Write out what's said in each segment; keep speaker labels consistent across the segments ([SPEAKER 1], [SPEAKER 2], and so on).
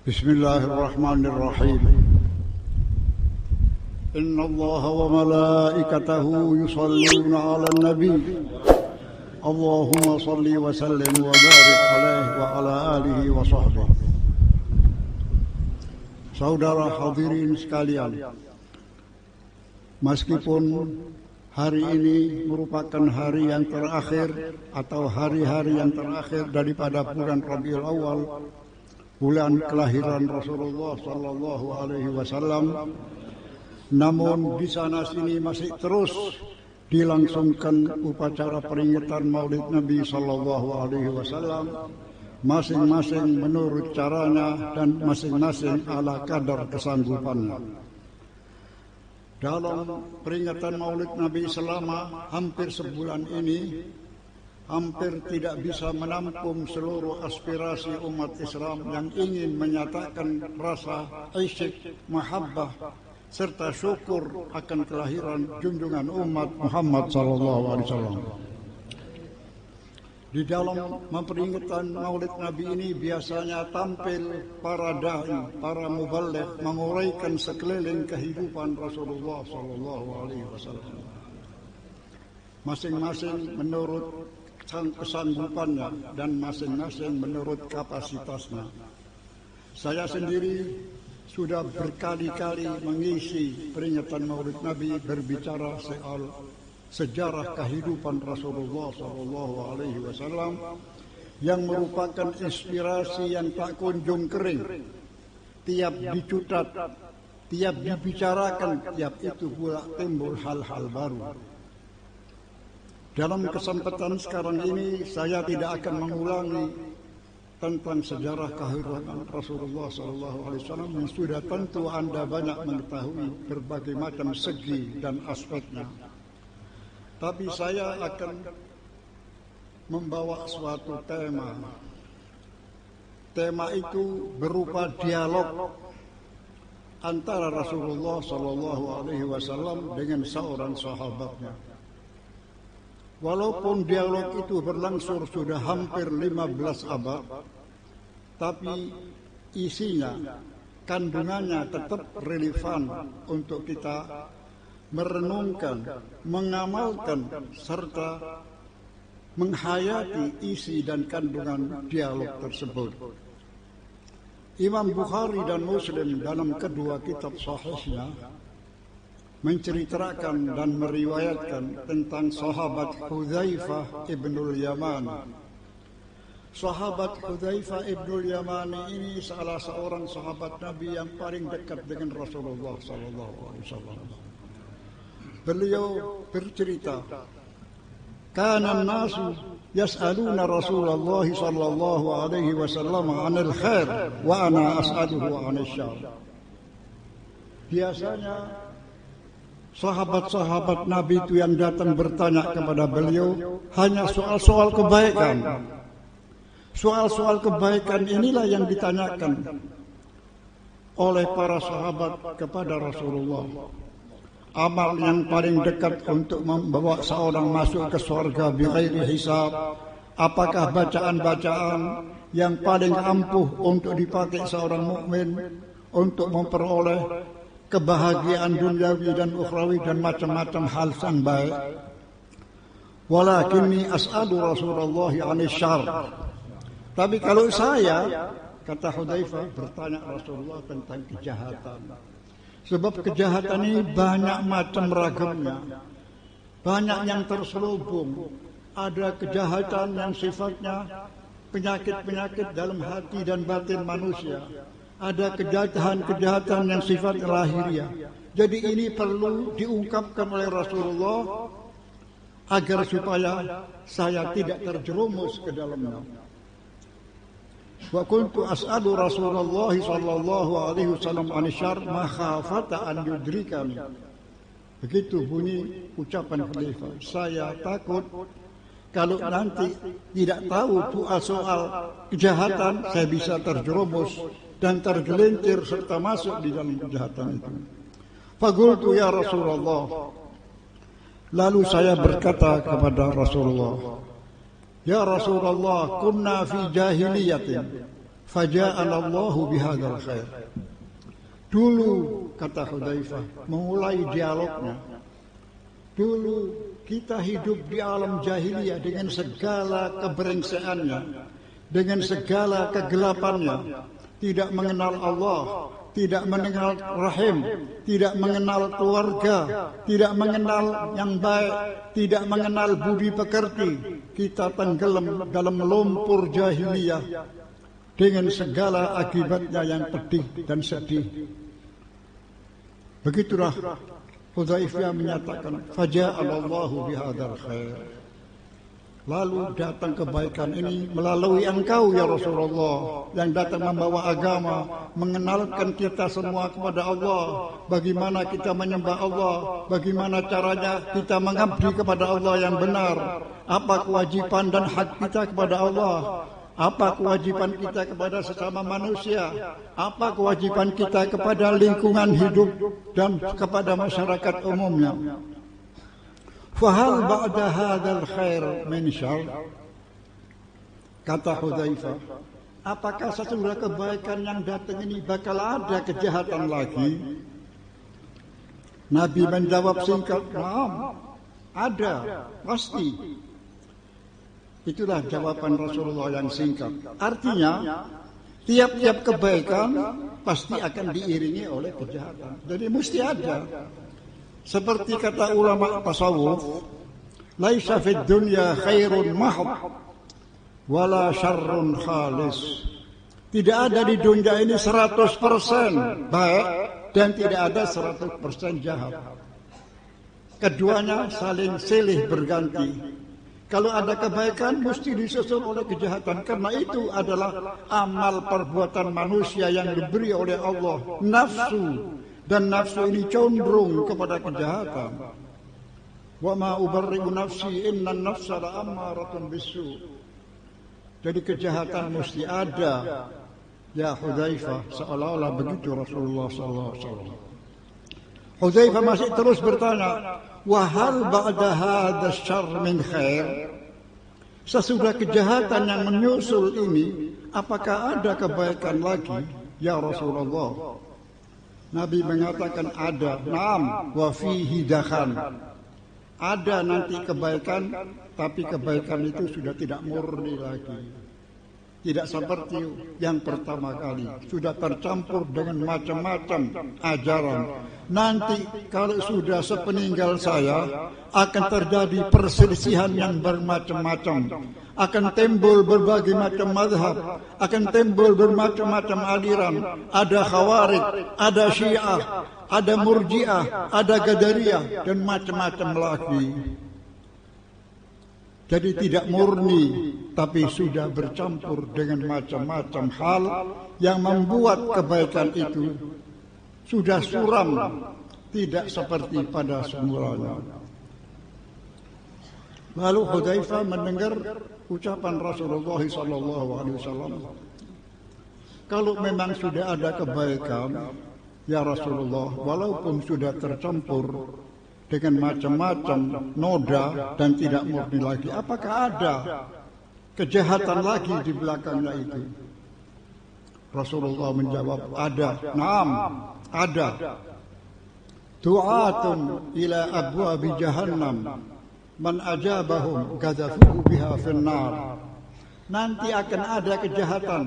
[SPEAKER 1] Bismillahirrahmanirrahim. Inna Allah wa malaikatahu yusalluna ala nabi. Allahumma salli wa sallim wa barik alaihi wa ala alihi wa sahbihi. Saudara hadirin sekalian, meskipun hari ini merupakan hari yang terakhir atau hari-hari yang terakhir daripada bulan Rabiul Awal, bulan kelahiran Rasulullah sallallahu alaihi wasallam, namun di sana sini masih terus dilangsungkan upacara peringatan Maulid Nabi sallallahu alaihi wasallam, masing-masing menurut caranya dan masing-masing ala kadar kesanggupannya. Dalam peringatan Maulid Nabi selama hampir sebulan ini, hampir tidak bisa menampung seluruh aspirasi umat Islam yang ingin menyatakan rasa isyq, mahabbah, serta syukur akan kelahiran junjungan umat Muhammad SAW. Di dalam memperingatan Maulid Nabi ini biasanya tampil para da'i, para muballigh menguraikan sekeliling kehidupan Rasulullah SAW. Masing-masing menurut kesanggupannya dan masing-masing menurut kapasitasnya. Saya sendiri sudah berkali-kali mengisi peringatan Maulid Nabi berbicara soal sejarah kehidupan Rasulullah SAW yang merupakan inspirasi yang tak kunjung kering. Tiap dicutat, tiap dibicarakan, tiap itu pula timbul hal-hal baru. Dalam kesempatan sekarang ini saya tidak akan mengulangi tentang sejarah kelahiran Rasulullah SAW yang sudah tentu Anda banyak mengetahui berbagai macam segi dan aspeknya. Tapi saya akan membawa suatu tema. Tema itu berupa dialog antara Rasulullah SAW dengan seorang sahabatnya. Walaupun dialog itu berlangsung sudah hampir 15 abad, tapi isinya, kandungannya tetap relevan untuk kita merenungkan, mengamalkan, serta menghayati isi dan kandungan dialog tersebut. Imam Bukhari dan Muslim dalam kedua kitab sahihnya menceritakan dan meriwayatkan tentang sahabat Hudzaifah ibnul Yaman. Sahabat Hudzaifah ibnul Yaman ini salah seorang sahabat Nabi yang paling dekat dengan Rasulullah SAW. Beliau bercerita, "Kana an-nasu yas'aluna Rasulullah sallallahu alaihi wasallam 'anil khair wa ana as'aluhu 'anil syarr." Biasanya sahabat-sahabat Nabi itu yang datang bertanya kepada beliau hanya soal-soal kebaikan. Soal-soal kebaikan inilah yang ditanyakan oleh para sahabat kepada Rasulullah. Amal yang paling dekat untuk membawa seorang masuk ke surga bighairi hisab. Apakah bacaan-bacaan yang paling ampuh untuk dipakai seorang mukmin untuk memperoleh kebahagiaan duniawi dan ukhrawi dan macam-macam hal yang baik. Walakinni as'alu Rasulullah 'anil syarr. Tapi kalau saya, kata Hudzaifah, bertanya Rasulullah tentang kejahatan. Sebab kejahatan ini banyak macam ragamnya. Banyak yang terselubung. Ada kejahatan yang sifatnya penyakit-penyakit dalam hati dan batin manusia. Ada kejahatan-kejahatan yang sifat lahiriah. Jadi ini perlu diungkapkan oleh Rasulullah agar supaya saya tidak terjerumus ke dalamnya. Wa kuntu as'alu Rasulullah sallallahu alaihi wasallam 'anil syarr makhafata an yudrikani. Begitu bunyi ucapan Hudzaifah. Saya takut kalau nanti tidak tahu soal kejahatan, saya bisa terjerumus dan tergelincir serta masuk di dalam kejahatan itu. Faqultu ya Rasulullah. Lalu saya berkata kepada Rasulullah, "Ya Rasulullah, kunna fi jahiliyatin." faja'ana Allahu bihadzal khair. Dulu, kata Hudzaifah, memulai dialognya. Dulu kita hidup di alam jahiliyah dengan segala keberengseannya, dengan segala kegelapannya, tidak mengenal Allah, tidak mengenal rahim, tidak mengenal keluarga, tidak mengenal yang baik, tidak mengenal budi pekerti. Kita tenggelam dalam lumpur jahiliyah dengan segala akibatnya yang pedih dan sedih. Begitulah Hudzaifah menyatakan, faja'alallahu bihadzal khair. Lalu datang kebaikan ini melalui engkau ya Rasulullah, yang datang membawa agama, mengenalkan kita semua kepada Allah, bagaimana kita menyembah Allah, bagaimana caranya kita mengabdi kepada Allah yang benar, apa kewajiban dan hak kita kepada Allah, apa kewajiban kita kepada sesama manusia, apa kewajiban kita kepada lingkungan hidup dan kepada masyarakat umumnya. Fahal ba'da hadzal khair min syarr? Kata Hudzaifah, apakah sesudah kebaikan yang datang ini bakal ada kejahatan lagi? Nabi menjawab singkat, "Naam, ada, pasti." Itulah jawaban Rasulullah yang singkat. Artinya, tiap-tiap kebaikan pasti akan diiringi oleh kejahatan. Jadi mesti ada. Seperti kata ulama tasawuf, laisa fid dunya khairun mahd wala syarrun khalis. Tidak ada di dunia ini 100% baik dan tidak ada 100% jahat. Keduanya saling silih berganti. Kalau ada kebaikan mesti disusul oleh kejahatan, karena itu adalah amal perbuatan manusia yang diberi oleh Allah, nafsu. Dan nafsu ini condong kepada kejahatan. Wa ma ubarri'u nafsi innan nafsa la'ammaratun bisu. Jadi kejahatan mesti ada. Ya Hudzaifah, seolah-olah begitu Rasulullah sallallahu alaihi wasallam. Hudzaifah masih terus bertanya, "Wa hal ba'da hadzal syarr min khair?" Sesudah kejahatan yang menyusul ini, apakah ada kebaikan lagi ya Rasulullah? Nabi mengatakan ada. Naam, wa fihi dakhan. Ada nanti kebaikan, tapi kebaikan itu sudah tidak murni lagi. Tidak seperti yang pertama kali, sudah tercampur dengan macam-macam ajaran. Nanti kalau sudah sepeninggal saya, akan terjadi perselisihan yang bermacam-macam. Akan timbul berbagai macam mazhab, akan timbul bermacam-macam aliran. Ada Khawarij, ada Syiah, ada Murji'ah, ada Qadariyah, dan macam-macam lagi. Jadi tidak murni, tapi sudah bercampur dengan macam-macam hal yang membuat kebaikan itu sudah suram, tidak seperti pada semulanya. Lalu Hudzaifah mendengar ucapan Rasulullah SAW, kalau memang sudah ada kebaikan, ya Rasulullah, walaupun sudah tercampur dengan macam-macam noda dan tidak murni lagi, apakah ada kejahatan lagi di belakangnya itu? Rasulullah menjawab, ada. Naam, ada. Du'atun ila abwabi jahannam man ajabahum gadzafuhu biha finnar. Nanti akan ada kejahatan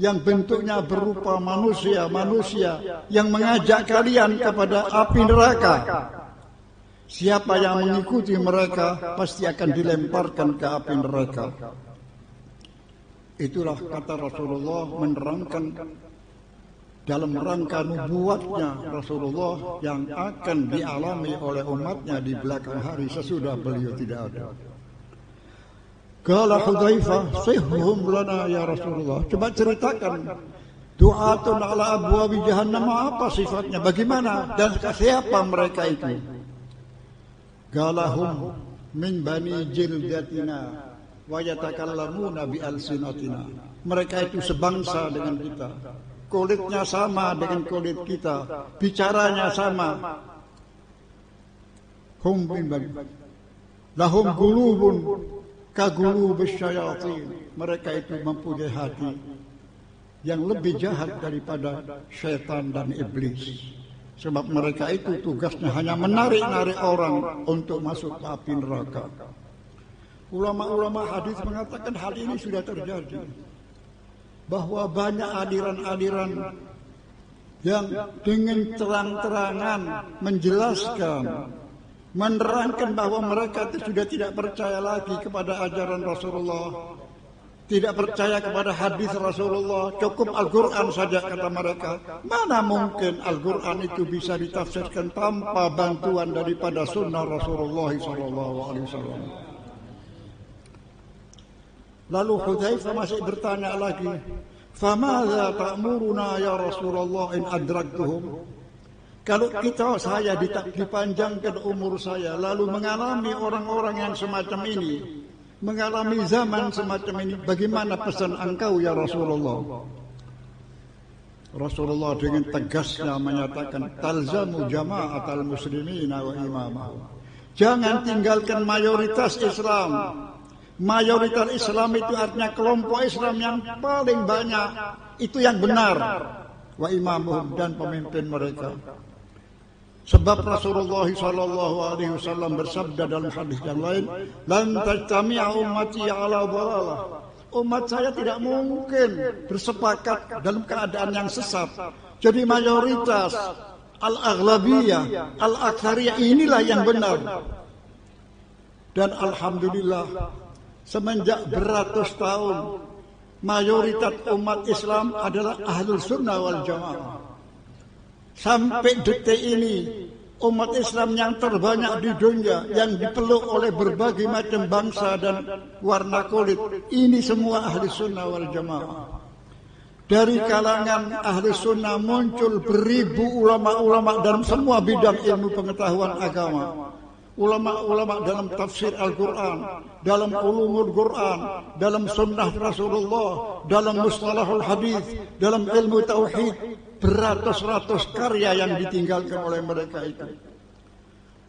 [SPEAKER 1] yang bentuknya berupa manusia-manusia yang mengajak kalian kepada api neraka. Siapa yang mengikuti mereka pasti akan dilemparkan ke api neraka. Itulah kata Rasulullah menerangkan dalam rangka nubuatnya Rasulullah yang akan dialami oleh umatnya di belakang hari sesudah beliau tidak ada. Qala Hudzaifah, sihhum lana ya Rasulullah. Coba ceritakan, du'atun ala abwabi jahannam, apa sifatnya, bagaimana dan siapa mereka itu? Galahum min bani jildatina wa yatakallamuna bi alsinatina. Mereka itu sebangsa dengan kita, kulitnya sama dengan kulit kita, bicaranya sama. Hum min bani lahum qulubun ka qulubis syayatin. Mereka itu mempunyai hati yang lebih jahat daripada syaitan dan iblis. Sebab mereka itu tugasnya hanya menarik-narik orang untuk masuk ke api neraka. Ulama-ulama hadis mengatakan hal ini sudah terjadi. Bahwa banyak aliran-aliran yang dengan terang-terangan menjelaskan, menerangkan bahwa mereka itu sudah tidak percaya lagi kepada ajaran Rasulullah, tidak percaya kepada hadis Rasulullah, cukup Al-Quran saja kata mereka. Mana mungkin Al-Quran itu bisa ditafsirkan tanpa bantuan daripada sunnah Rasulullah SAW. Lalu Hudzaifah masih bertanya lagi, "Famadza ta'muruna ya Rasulullah in adraktuhum?" Kalau saya dipanjangkan umur saya, lalu mengalami orang-orang yang semacam ini, mengalami zaman semacam ini, bagaimana pesan engkau ya Rasulullah? Rasulullah dengan tegasnya menyatakan, "Talzamu jama'atal muslimina wa imamahum." Jangan tinggalkan mayoritas Islam. Mayoritas Islam itu artinya kelompok Islam yang paling banyak, itu yang benar. Wa imamuhum, dan pemimpin mereka. Sebab Rasulullah SAW bersabda dalam hadis yang lain, "Lan tajtami'a ummati 'ala dhalalah." Umat saya tidak mungkin bersepakat dalam keadaan yang sesat. Jadi mayoritas al-aghlabiyah, al-aktsariyah inilah yang benar. Dan alhamdulillah semenjak beratus tahun mayoritas umat Islam adalah ahlus sunnah wal jamaah. Sampai detik ini umat Islam yang terbanyak di dunia, yang dipeluk oleh berbagai macam bangsa dan warna kulit, ini semua ahli sunnah wal jamaah. Dari kalangan ahli sunnah muncul beribu ulama-ulama dalam semua bidang ilmu pengetahuan agama. Ulama-ulama dalam tafsir Al-Quran, dalam ulumul Quran, dalam sunnah Rasulullah, dalam mustalahul hadis, dalam ilmu tauhid, beratus-ratus karya yang ditinggalkan oleh mereka itu.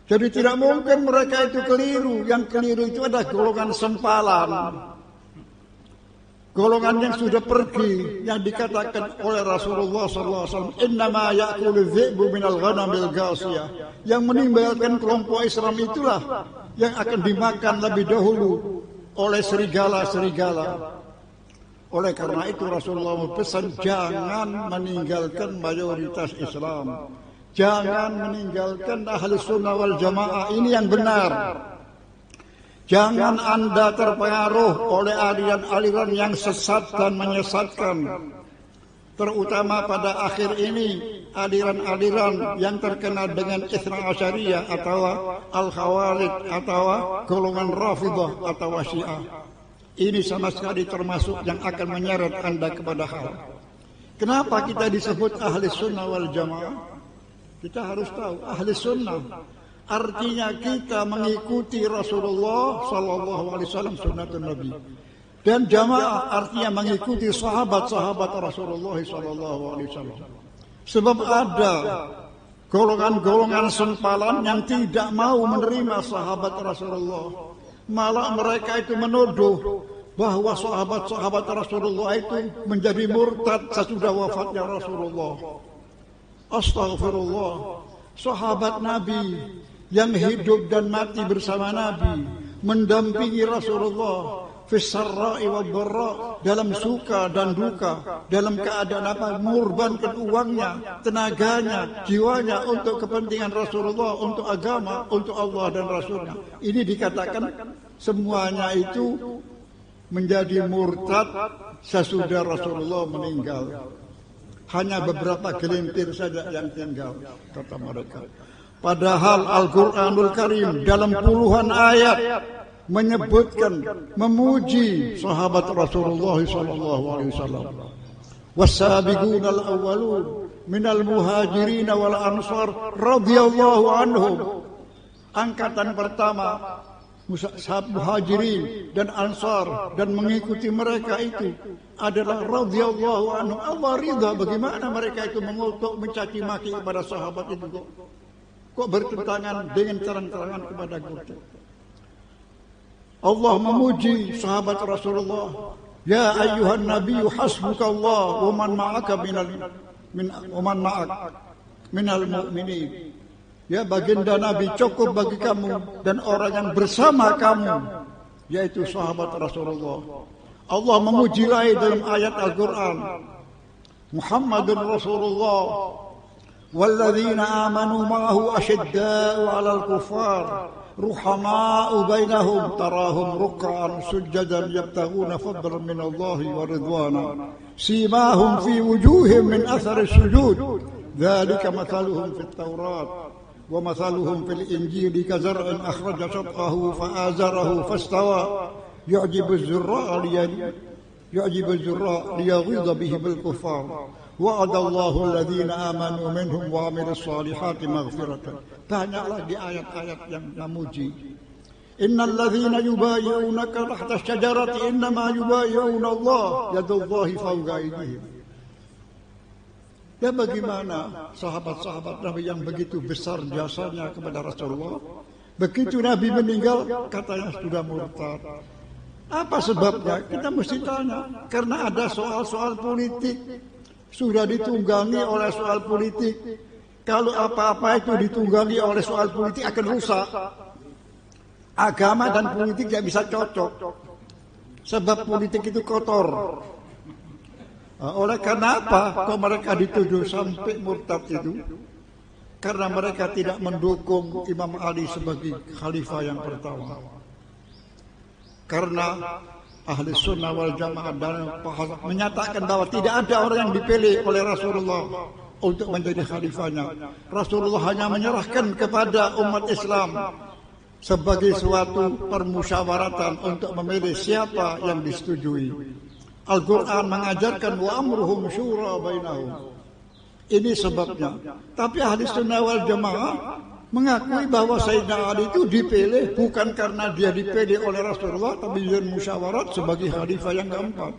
[SPEAKER 1] Jadi tidak mungkin mereka itu keliru. Yang keliru itu adalah golongan sempalan, golongan yang sudah pergi, yang dikatakan oleh Rasulullah SAW, "Innama ya'kulu dhi'bu minal ghanamil ghasiyah." Yang meninggalkan kelompok Islam itulah yang akan dimakan lebih dahulu oleh serigala-serigala. Oleh karena itu Rasulullah berpesan, jangan meninggalkan mayoritas Islam, jangan meninggalkan ahli sunnah wal jamaah, ini yang benar. Jangan Anda terpengaruh oleh aliran-aliran yang sesat dan menyesatkan. Terutama pada akhir ini, aliran-aliran yang terkenal dengan Itsna Asyariyah atau Al-Khawarij atau golongan Rafidah atau Syiah. Ini sama sekali termasuk yang akan menyeret Anda kepada hal. Kenapa kita disebut ahli sunnah wal jamaah? Kita harus tahu, ahli sunnah artinya kita mengikuti Rasulullah SAW, sunnatun Nabi. Dan jamaah artinya mengikuti sahabat-sahabat Rasulullah SAW. Sebab ada golongan-golongan sempalan yang tidak mau menerima sahabat Rasulullah. Malah mereka itu menuduh bahwa sahabat-sahabat Rasulullah itu menjadi murtad sesudah wafatnya Rasulullah. Astaghfirullah. Sahabat Nabi yang hidup dan mati bersama Nabi, mendampingi Rasulullah fisarra'i wad dharra, dalam suka dan duka, dalam keadaan apa, mengorbankan uangnya, tenaganya, jiwanya untuk kepentingan Rasulullah, untuk agama, untuk Allah dan Rasulnya. Ini dikatakan semuanya itu menjadi murtad sesudah Rasulullah meninggal. Hanya beberapa gelintir saja yang tinggal, kata mereka. Padahal Al-Quranul Karim dalam puluhan ayat menyebutkan, memuji sahabat Rasulullah SAW. Was-sabiquna al-awwalun minal muhajirin wal ansar radhiyallahu anhum. Angkatan pertama muhajirin dan ansar dan mengikuti mereka itu adalah radhiyallahu anhum. Allah ridha. Bagaimana mereka itu mengutuk, mencaci maki kepada sahabat itu kok bertentangan dengan terang-terangan kepada kita. Allah memuji sahabat Rasulullah Ya ayyuhan nabiyyu hasbukallah wa man ma'aka minal mu'minin. Ya baginda Nabi, cukup bagi kamu dan orang yang bersama kamu, yaitu sahabat Rasulullah. Allah memuji lagi dalam ayat Al-Quran, Muhammadun Rasulullah walladzina amanu ma'ahu asyidda'u 'alal kuffar ruhama'u bainahum tarahum ruk'an sujjadan yabtaghuna fadlan minallahi wa ridwana simahum fi wujuhihim min athari sujud dzalika mathaluhum fit taurat wa mathaluhum fil injili kazar'in akhraja shat'ahu fa'azarahu fastawa yu'jibu az-zurra'a liyaghidha bihi bil kuffar wa'adallahu alladhina amanu minhum wa 'amilus salihati maghfiratan. Banyaklah di ayat-ayat yang memuji. Innal ladzina yubayyi'unaka tahta asy-syajarati innama yubayyi'una Allah yadullahi fawqa aydihim. Ya bagaimana sahabat-sahabat Nabi yang begitu besar jasanya kepada Rasulullah, begitu Nabi meninggal katanya sudah murtad. Apa sebabnya? Kita mesti tanya. Karena ada soal-soal politik, sudah ditunggangi oleh soal politik. Kalau apa-apa itu ditunggangi oleh soal politik akan rusak. Agama dan politik tidak bisa cocok. Sebab politik itu kotor. Oleh karena apa kok mereka dituduh sampai murtad itu? Karena mereka tidak mendukung Imam Ali sebagai khalifah yang pertama. Karena ahli sunnah wal jamaah dan menyatakan bahwa tidak ada orang yang dipilih oleh Rasulullah untuk menjadi khalifahnya. Rasulullah hanya menyerahkan kepada umat Islam sebagai suatu permusyawaratan untuk memilih siapa yang disetujui. Al-Quran mengajarkan wa amruhum syura bainahum. Ini sebabnya. Tapi ahli sunnah wal jamaah mengakui bahwa Sayyidina Ali itu dipilih bukan karena dia dipilih oleh Rasulullah, tapi dia musyawarat sebagai khalifah yang keempat.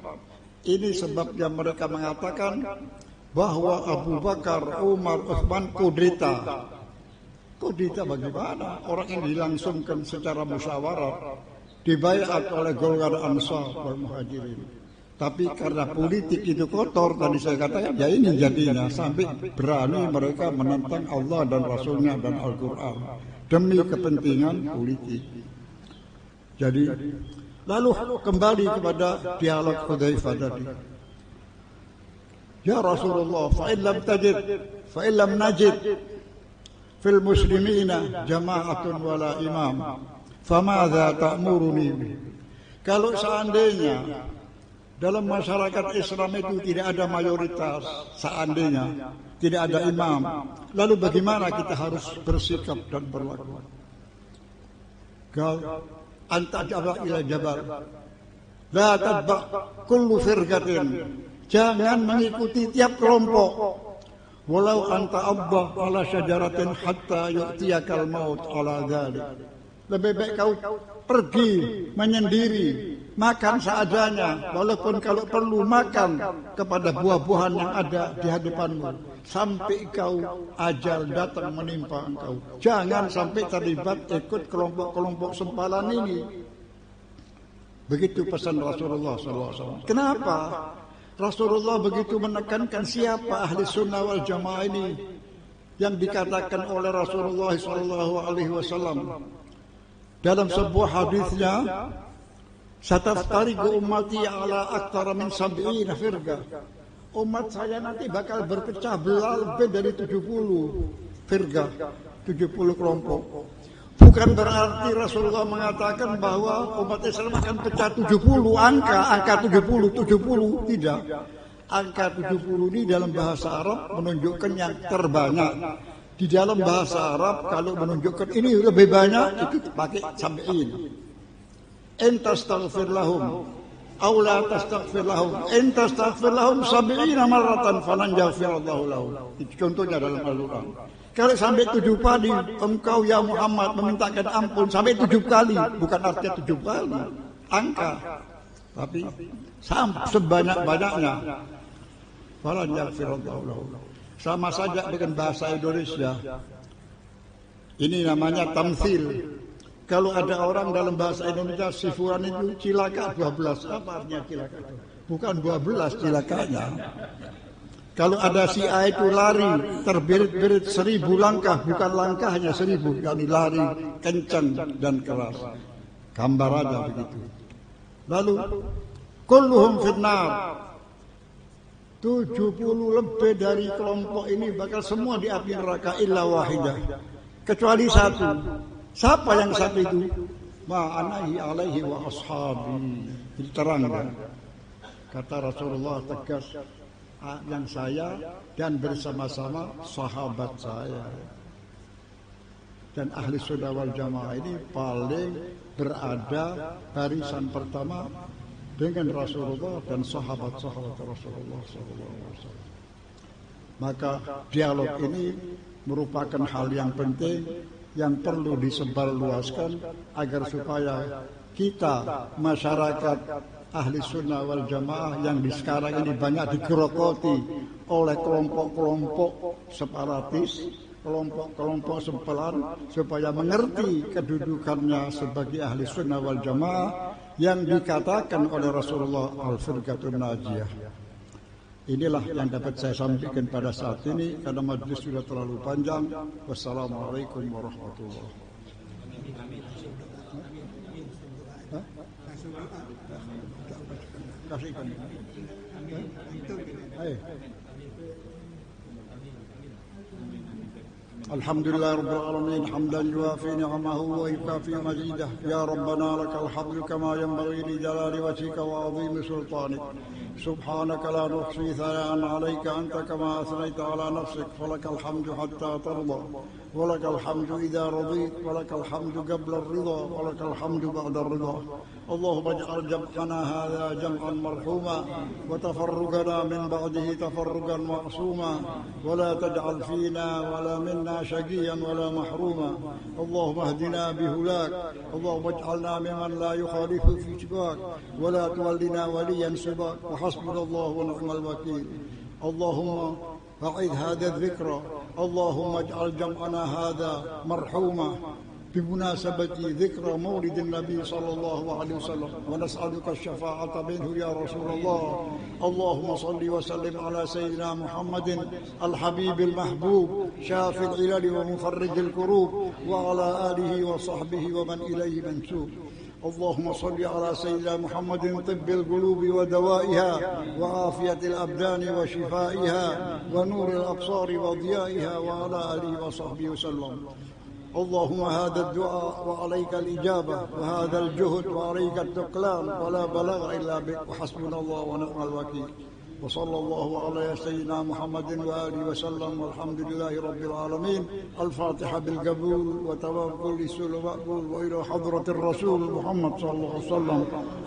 [SPEAKER 1] Ini sebabnya mereka mengatakan bahwa Abu Bakar, Umar, Utsman kudeta. Kudeta bagaimana? Orang yang dilangsungkan secara musyawarat, dibaiat oleh golongan Ansar wal Muhajirin. Tapi karena politik itu kotor, tadi saya katakan, ya ini jadinya sampai berani mereka menentang Allah dan Rasulnya dan Al-Quran demi kepentingan politik. Jadi, lalu kembali kepada dialog Hudzaifah tadi. Ya Rasulullah, fa'illam najid fil muslimina jama'atun wala imam, famadza ta'muruni? Kalau seandainya dalam masyarakat Islam itu tidak ada mayoritas, seandainya tidak ada imam, lalu bagaimana kita harus bersikap dan berlaku? Qal anta jabal ila jabal la tadba kullu firqatin, jangan mengikuti tiap kelompok. Walau anta abba ala syajaratin hatta yu'tiyakal maut ala dzalik. Lebih baik kau pergi menyendiri, makan seadanya, walaupun kalau perlu makan kepada buah-buahan yang ada di hadapanmu, sampai kau ajal datang menimpa engkau. Jangan sampai terlibat ikut kelompok-kelompok sempalan ini. Begitu pesan Rasulullah SAW. Kenapa Rasulullah begitu menekankan siapa ahli sunnah wal jamaah ini yang dikatakan oleh Rasulullah SAW dalam sebuah hadisnya, "Sataftariqu ummati ala aktsara min 70 firqah." Umat saya nanti bakal berpecah belah lebih dari 70 firqah, 70 kelompok. Bukan berarti Rasulullah mengatakan bahwa umat Islam akan pecah 70 angka 70 tidak. Angka 70 ini dalam bahasa Arab menunjukkan yang terbanyak. Di dalam bahasa Arab kalau menunjukkan ini lebih banyak itu pakai sab'in. In tastaghfir lahum aw la tastaghfir lahum in tastaghfir lahum 70 marratan falan yaghfirallahu lahum. Itu contohnya dalam Al-Qur'an. Kalau sampai 7 kali engkau ya Muhammad memintakan ampun sampai 7 kali, bukan artinya 7 kali angka, tapi sebanyak-banyaknya falan yaghfirallahu lahum. Sama saja dengan bahasa Indonesia. Ini namanya tamthil. Kalau ada orang dalam bahasa Indonesia si fulan itu cilaka 12, apa artinya cilaka? Bukan 12 cilakanya. Kalau ada si A itu lari terbirit-birit 1000 langkah, bukan langkahnya 1000, yakni lari kencang dan keras. Gambar aja begitu. Lalu kulluhum finnar. 70 lebih dari kelompok ini bakal semua di api neraka illa wahidah. Kecuali satu. Siapa yang satu itu? Ma'anahi alaihi wa ashabi. Diterangkan. Kata Rasulullah tegas, yang saya dan bersama-sama sahabat saya. Dan ahli sunnah wal jamaah ini paling berada barisan pertama dengan Rasulullah dan sahabat-sahabat Rasulullah SAW. Maka dialog ini merupakan hal yang penting yang perlu disebarluaskan agar supaya kita masyarakat ahli sunnah wal jamaah yang di sekarang ini banyak digerogoti oleh kelompok-kelompok separatis, kelompok-kelompok sempelan, supaya mengerti kedudukannya sebagai ahli sunnah wal jamaah yang dikatakan oleh Rasulullah al-firqatun najiyah. Inilah yang dapat saya sampaikan pada saat ini karena majelis sudah terlalu panjang. Wassalamualaikum warahmatullahi wabarakatuh. Alhamdulillah Rabbil Alamin hamdan yuafi ni'amahu wa yukafi mazidah. Ya Rabbana lakal hamdu kama yanbaghi li jalali wajhika wa 'azimi sultanik. Subhanaka la nuhsi thana'an 'alaika anta kama athnayta 'ala nafsik. Falakal hamdu hatta tarda. Walakal hamdu idza radit, walakal hamdu qabla ar-ridha, walakal hamdu ba'da ar-ridha. اللهم اجعل جمعنا هذا جمعا مرحوما وتفرقنا من بعده تفرقا معصوما ولا تجعل فينا ولا منا شقيا ولا محروما اللهم اهدنا بهداك اللهم اجعلنا ممن لا يخالف في سواك ولا تولنا وليا سواك وحسبنا الله ونعم الوكيل اللهم أعد هذا الذكر اللهم اجعل جمعنا هذا مرحوما بمناسبة ذكرى مولد النبي صلى الله عليه وسلم ونسألك الشفاعة منه يا رسول الله اللهم صل وسلم على سيدنا محمد الحبيب المحبوب شافي العلل ومفرج الكروب وعلى آله وصحبه ومن إليه منسوب اللهم صل على سيدنا محمد طب القلوب ودوائها وعافية الأبدان وشفائها ونور الأبصار وضيائها وعلى آله وصحبه وسلم اللهم هذا الدعاء وعليك الإجابة وهذا الجهد وعليك التقلام ولا بلاغ إلا بك وحسبنا الله ونعم الوكيل وصلى الله على سيدنا محمد وآله وسلم والحمد لله رب العالمين. الفاتحة بالقبول وتوكل للسؤال مقبول وإلى حضرة الرسول محمد صلى الله عليه وسلم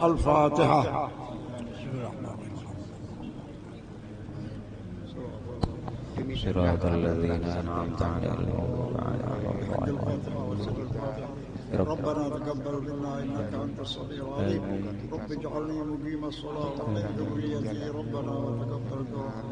[SPEAKER 1] الفاتحة.
[SPEAKER 2] صراط الذين أنعمت عليهم
[SPEAKER 1] ربنا تقبل منا إنك أنت السميع العليم رب اجعلني مقيم الصلاة ومن ذريتي ربنا وتقبل دعاء